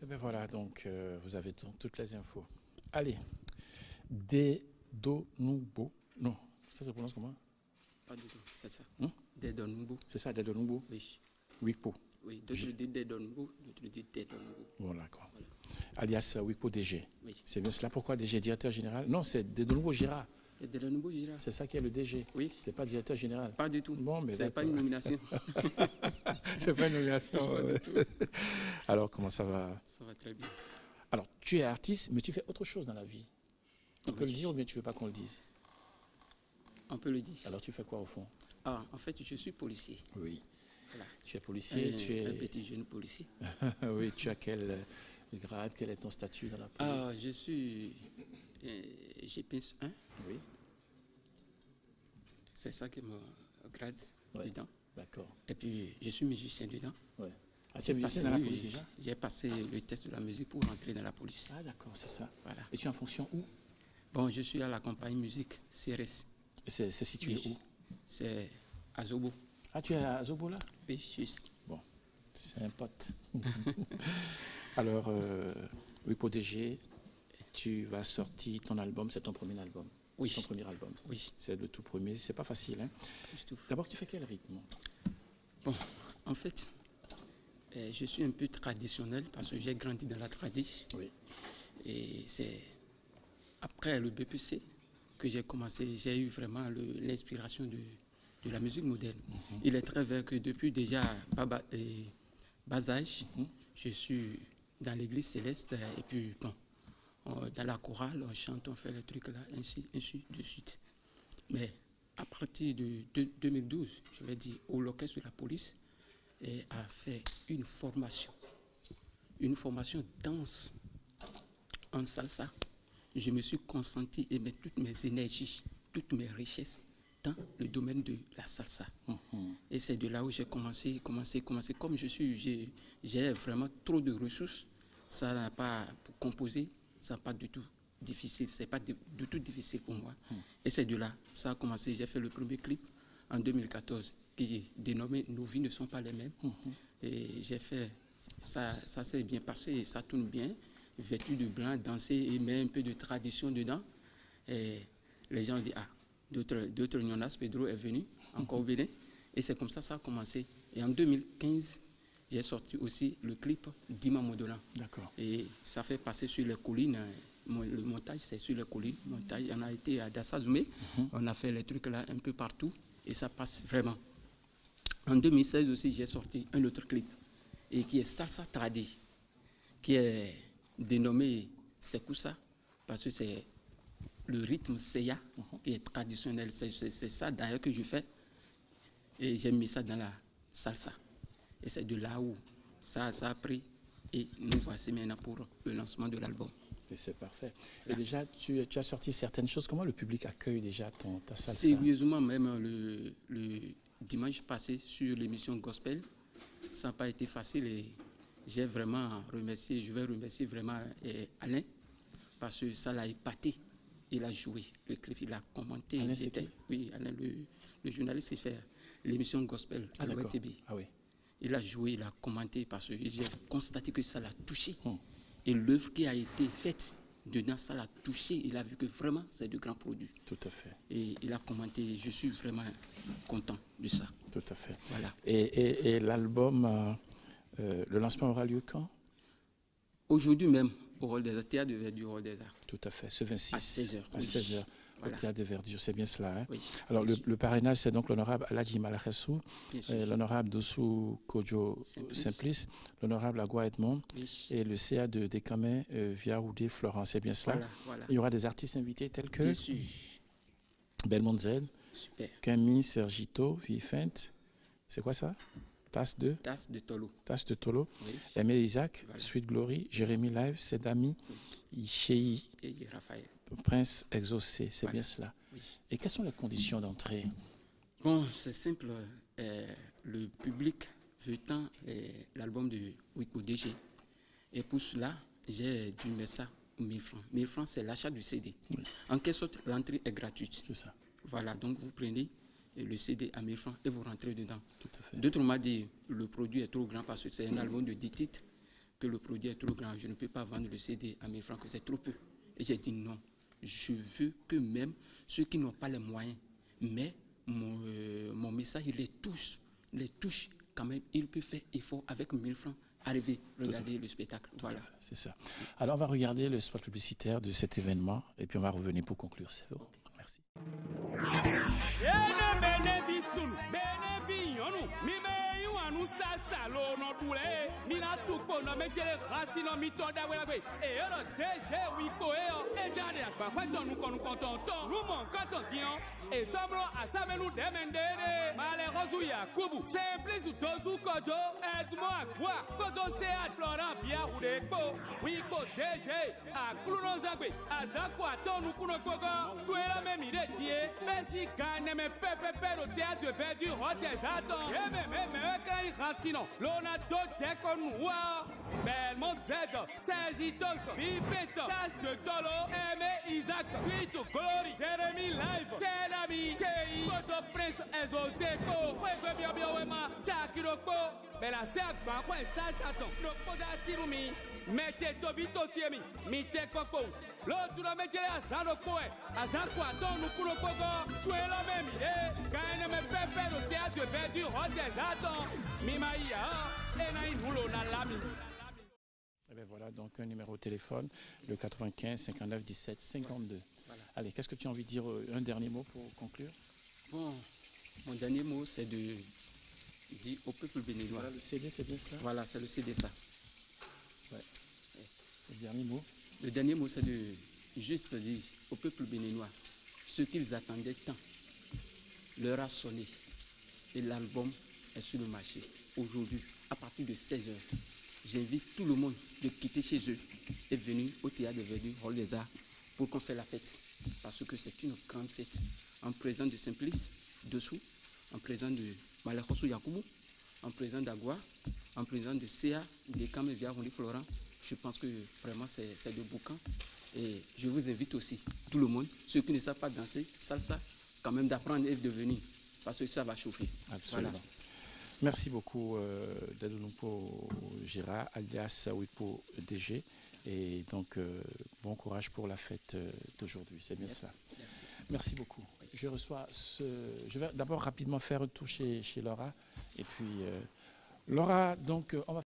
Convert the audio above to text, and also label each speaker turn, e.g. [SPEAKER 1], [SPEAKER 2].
[SPEAKER 1] bien voilà, donc vous avez toutes les infos. Allez, Dedonumbo. Non, ça se prononce comment?
[SPEAKER 2] Pas du tout, c'est ça.
[SPEAKER 1] Dedonumbo. C'est ça, Dedonumbo?
[SPEAKER 2] Oui.
[SPEAKER 1] Wikpo.
[SPEAKER 2] Oui, d'autres le disent Dedonumbo, d'autres le disent Dedonumbo.
[SPEAKER 1] Bon, d'accord. Voilà. Alias Wikpo DG.
[SPEAKER 2] Oui.
[SPEAKER 1] C'est bien cela. Pourquoi DG, directeur général? Non, c'est Dedonumbo Gira.
[SPEAKER 2] Dedonumbo Gira.
[SPEAKER 1] C'est ça qui est le DG.
[SPEAKER 2] Oui.
[SPEAKER 1] C'est pas directeur général.
[SPEAKER 2] Pas du tout.
[SPEAKER 1] Bon, mais
[SPEAKER 2] c'est pas une nomination.
[SPEAKER 1] C'est pas une nomination. Alors, comment ça va?
[SPEAKER 2] Ça va très bien.
[SPEAKER 1] Alors, tu es artiste, mais tu fais autre chose dans la vie. On peut le dire ou bien tu veux pas qu'on le dise?
[SPEAKER 2] On peut le dire.
[SPEAKER 1] Alors, tu fais quoi au fond?
[SPEAKER 2] Ah, en fait, je suis policier.
[SPEAKER 1] Oui.
[SPEAKER 2] Voilà.
[SPEAKER 1] Tu es policier, tu es...
[SPEAKER 2] Un petit jeune policier.
[SPEAKER 1] Oui, tu as quel grade, quel est ton statut dans la police?
[SPEAKER 2] Ah, je suis GPS 1.
[SPEAKER 1] Oui.
[SPEAKER 2] C'est ça qui me grade dedans.
[SPEAKER 1] D'accord.
[SPEAKER 2] Et puis, je suis musicien dedans.
[SPEAKER 1] Ouais. Ah, tu es musicien dans la police déjà?
[SPEAKER 2] J'ai passé le test de la musique pour rentrer dans la police.
[SPEAKER 1] Ah, d'accord, c'est ça.
[SPEAKER 2] Voilà.
[SPEAKER 1] Et tu es en fonction où?
[SPEAKER 2] Bon, je suis à la compagnie musique CRS.
[SPEAKER 1] C'est situé où?
[SPEAKER 2] C'est à Zobo.
[SPEAKER 1] Ah, tu es à Zobo là?
[SPEAKER 2] Oui, juste.
[SPEAKER 1] Bon, c'est un pote. Alors, Wikpo DG, tu vas sortir ton album, c'est ton premier album?
[SPEAKER 2] Oui.
[SPEAKER 1] Ton premier album?
[SPEAKER 2] Oui.
[SPEAKER 1] C'est le tout premier, c'est pas facile, hein?
[SPEAKER 2] Du tout.
[SPEAKER 1] D'abord, tu fais quel rythme?
[SPEAKER 2] Bon, en fait, je suis un peu traditionnel parce que j'ai grandi dans la tradition.
[SPEAKER 1] Oui.
[SPEAKER 2] Et c'est après le BPC que j'ai commencé, j'ai eu vraiment l'inspiration de la musique moderne. Il est très vrai que depuis déjà bas âge, je suis dans l'église céleste et puis bon, dans la chorale, on chante, on fait les trucs là, ainsi de suite. Mais à partir de 2012, je vais dire, au l'orchestre de la police a fait une formation danse en salsa. Je me suis consenti et mis toutes mes énergies, toutes mes richesses dans le domaine de la salsa. Et c'est de là où j'ai commencé. Comme j'ai vraiment trop de ressources, ça n'a pas, pour composer, ça n'a pas du tout difficile, c'est pas du tout difficile pour moi. Et c'est de là, ça a commencé. J'ai fait le premier clip en 2014 qui est dénommé Nos vies ne sont pas les mêmes. Et j'ai fait, ça s'est bien passé et ça tourne bien, vêtu de blanc, danser et mettre un peu de tradition dedans. Et les gens disent, ah, d'autres Jonas Pedro est venu, encore au Bénin. Et c'est comme ça ça a commencé. Et en 2015, j'ai sorti aussi le clip Dima Modolan.
[SPEAKER 1] D'accord.
[SPEAKER 2] Et ça fait passer sur les collines. Le montage, c'est sur les collines. Montage, on a été à Dassazoumé. On a fait les trucs là un peu partout. Et ça passe vraiment. En 2016 aussi, j'ai sorti un autre clip. Et qui est Salsa Tradi. Qui est dénommé Sekoussa. Parce que c'est le rythme Seya qui est traditionnel. C'est ça d'ailleurs que je fais. Et j'ai mis ça dans la salsa. Et c'est de là où ça a pris. Et nous voici maintenant pour le lancement de l'album.
[SPEAKER 1] Et c'est parfait. Et déjà, tu as sorti certaines choses. Comment le public accueille déjà ta salsa?
[SPEAKER 2] Sérieusement, même le dimanche passé sur l'émission Gospel, ça n'a pas été facile. Et j'ai vraiment remercié, je vais remercier vraiment Alain, parce que ça l'a épaté. Il a joué le clip, il a commenté.
[SPEAKER 1] Alain,
[SPEAKER 2] oui, Alain, le journaliste, il fait l'émission Gospel à l'OTB.
[SPEAKER 1] Ah oui.
[SPEAKER 2] Il a joué, il a commenté parce que j'ai constaté que ça l'a touché. Et l'œuvre qui a été faite dedans, ça l'a touché. Il a vu que vraiment, c'est de grands produits.
[SPEAKER 1] Tout à fait.
[SPEAKER 2] Et il a commenté. Je suis vraiment content de ça.
[SPEAKER 1] Tout à fait.
[SPEAKER 2] Voilà.
[SPEAKER 1] Et l'album, le lancement aura lieu quand?
[SPEAKER 2] Aujourd'hui même, au Hall des Arts, Théâtre de Verdure, au Hall des Arts.
[SPEAKER 1] Tout à fait, ce 26.
[SPEAKER 2] À 16h.
[SPEAKER 1] À 16h.
[SPEAKER 2] Voilà.
[SPEAKER 1] Au Théâtre de Verdure, c'est bien cela. Hein?
[SPEAKER 2] Oui.
[SPEAKER 1] Alors, le parrainage, c'est donc l'honorable Aladji Malakhessou, l'honorable Dossou Kodjo Simplice, l'honorable Agua Edmond et le CA de Descamins, Viaroudé Florence, c'est bien cela.
[SPEAKER 2] Voilà.
[SPEAKER 1] Il y aura des artistes invités tels que
[SPEAKER 2] Bien sûr.
[SPEAKER 1] Belmont Z,
[SPEAKER 2] Super.
[SPEAKER 1] Camille Sergito, Vifent, c'est quoi ça? Tasse de
[SPEAKER 2] Tolo.
[SPEAKER 1] Tasse de Tolo.
[SPEAKER 2] Oui.
[SPEAKER 1] Aimé Isaac, Sweet Glory, Jérémy Live, Sedami, Ishei,
[SPEAKER 2] Et Raphaël.
[SPEAKER 1] Prince Exaucé, c'est bien cela.
[SPEAKER 2] Oui.
[SPEAKER 1] Et quelles sont les conditions d'entrée?
[SPEAKER 2] Bon, c'est simple. Le public veut tant l'album de Wikpo DG. Et pour cela, j'ai dû mettre ça 1000 francs. 1000 francs, c'est l'achat du CD. Oui. En quelque sorte, l'entrée est gratuite.
[SPEAKER 1] C'est ça.
[SPEAKER 2] Voilà, donc vous prenez le CD à 1000 francs et vous rentrez dedans.
[SPEAKER 1] Tout à fait.
[SPEAKER 2] D'autres m'ont dit le produit est trop grand parce que c'est un album de 10 titres. que le produit est trop grand, je ne peux pas vendre le CD à 1000 francs, que c'est trop peu. Et j'ai dit non, je veux que même ceux qui n'ont pas les moyens, mais mon message, il les touche quand même, il peut faire effort avec 1000 francs, arriver, regarder le spectacle. Voilà.
[SPEAKER 1] C'est ça. Alors on va regarder le spot publicitaire de cet événement et puis on va revenir pour conclure. C'est bon. Merci.
[SPEAKER 3] Belmont Z, Sergi Tonso, Pipeto, Tas de Tolo, Aimé Isaac, Suite Glory, Jérémy Live, Selami, Chei, Koto Prince, Ezo Seko, Fuego Biobioema, Chakiroko, Bela Sekba, Kwen Sachaton, Nokoda Sirumi, Meche Tobito Siemi, Mite Koko, l'autre métier à Sanokoe, à Zakwa, Don Kurokogo, Suela Memide, Kaine me Pepe, le théâtre de verdure, Hotel Zaton, Mimaïa, Enaï Nulo Nalami.
[SPEAKER 1] Et bien voilà, donc un numéro de téléphone, le 95 59 17 52. Voilà. Allez, qu'est-ce que tu as envie de dire, un dernier mot pour conclure?
[SPEAKER 2] Bon, mon dernier mot, c'est de dire au peuple béninois.
[SPEAKER 1] Voilà, le CD, c'est bien ça?
[SPEAKER 2] Voilà, c'est le CD, ça.
[SPEAKER 1] Ouais. Le dernier mot?
[SPEAKER 2] Le dernier mot, c'est de juste dire au peuple béninois ce qu'ils attendaient tant. L'heure a sonné et l'album est sur le marché. Aujourd'hui, à partir de 16h, j'invite tout le monde de quitter chez eux et venir au Théâtre des Verdures, Hall des Arts, pour qu'on fasse la fête. Parce que c'est une grande fête. En présence de Simplice, dessous, en présence de Malekhoso Yakoubou, en présence d'Agua, en présence de CA, Dekame Viarondi Florent. Je pense que vraiment c'est de boucan. Et je vous invite aussi, tout le monde, ceux qui ne savent pas danser, salsa, quand même d'apprendre et de venir. Parce que ça va chauffer.
[SPEAKER 1] Absolument. Voilà. Merci beaucoup Dadonoupo Gérard, alias Wipo DG. Et donc, bon courage pour la fête d'aujourd'hui. C'est bien cela. Merci beaucoup. Je vais d'abord rapidement faire un tour chez Laura. Et puis, Laura, donc, on va